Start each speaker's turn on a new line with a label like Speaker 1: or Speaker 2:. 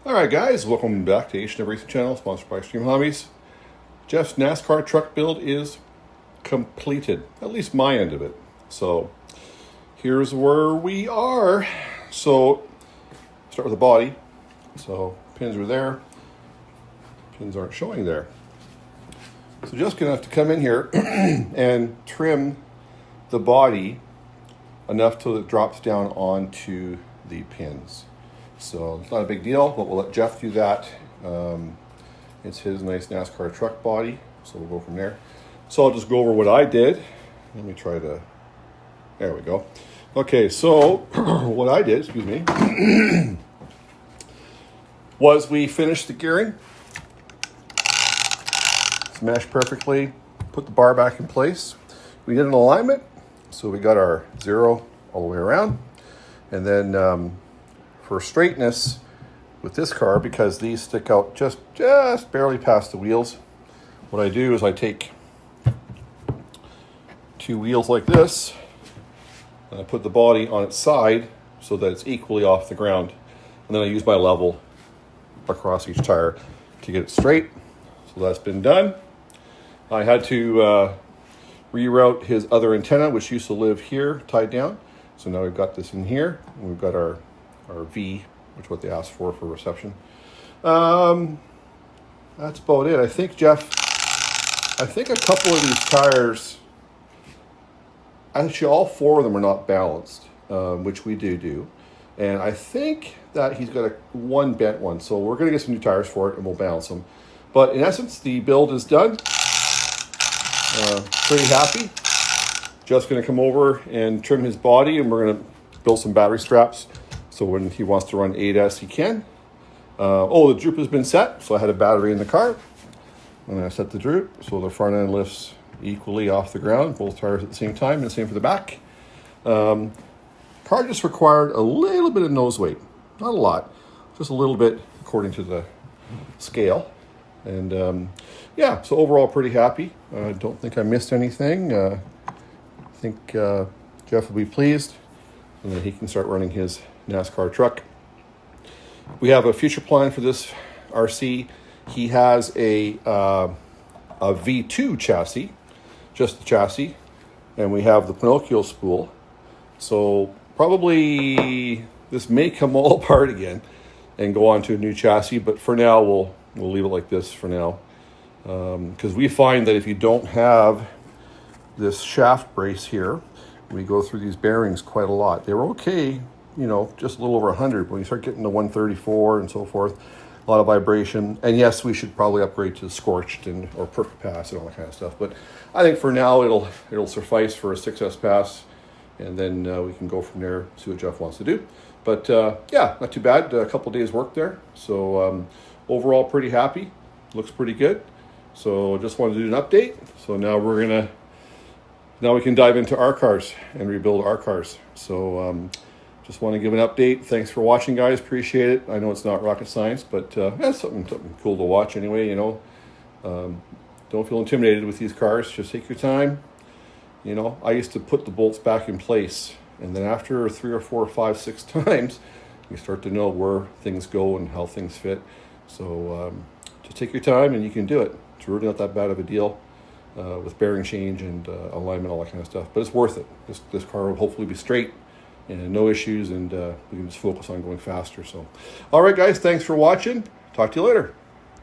Speaker 1: All right, guys, welcome back to H&W Racing Channel, sponsored by Extreme Hobbies. Jeff's NASCAR truck build is completed, at least my end of it. So here's where we are. So start with the body. So pins are there. Pins aren't showing there. So just gonna have to come in here and trim the body enough till it drops down onto the pins. So it's not a big deal, but we'll let Jeff do that. It's his nice NASCAR truck body, so we'll go from there. So I'll just go over what I did. Let me try to, there we go. Okay, so what I did, excuse me, was we finished the gearing. Smashed perfectly, put the bar back in place. We did an alignment, so we got our zero all the way around. And then for straightness with this car, because these stick out just barely past the wheels, what I do is I take two wheels like this, and I put the body on its side so that it's equally off the ground. And then I use my level across each tire to get it straight. So that's been done. I had to reroute his other antenna, which used to live here, tied down. So now we've got this in here, and we've got our V, which is what they asked for reception. That's about it. I think, Jeff, a couple of these tires, actually all four of them are not balanced, which we do. And I think that he's got one bent one. So we're going to get some new tires for it, and we'll balance them. But in essence, the build is done. Pretty happy. Just going to come over and trim his body, and we're going to build some battery straps. So when he wants to run 8S, he can. The droop has been set, so I had a battery in the car. And I set the droop, so the front end lifts equally off the ground, both tires at the same time, and same for the back. Car just required a little bit of nose weight. Not a lot, just a little bit according to the scale. And yeah, so overall pretty happy. I don't think I missed anything. I think Jeff will be pleased, and then he can start running his NASCAR truck. We have a future plan for this RC. He has a V2 chassis, just the chassis, and we have the Pinocchio spool. So probably this may come all apart again and go on to a new chassis, but for now we'll leave it like this for now, because we find that if you don't have this shaft brace here, we go through these bearings quite a lot. They were okay, just a little over 100. But when you start getting to 134 and so forth, a lot of vibration. And yes, we should probably upgrade to scorched or perfect pass and all that kind of stuff. But I think for now it'll suffice for a 6S pass, and then we can go from there, see what Jeff wants to do. But yeah, not too bad. A couple days work there. So overall, pretty happy. Looks pretty good. So just wanted to do an update. So now we can dive into our cars and rebuild our cars. So just want to give an update. Thanks for watching, guys. Appreciate it. I know it's not rocket science, but that's something cool to watch anyway, Don't feel intimidated with these cars. Just take your time. I used to put the bolts back in place, and then after 3 or 4 or 5, 6 times, you start to know where things go and how things fit. So just take your time, and you can do it. It's really not that bad of a deal. With bearing change and alignment, all that kind of stuff. But it's worth it. This car will hopefully be straight and no issues, and we can just focus on going faster. So, all right, guys, thanks for watching. Talk to you later.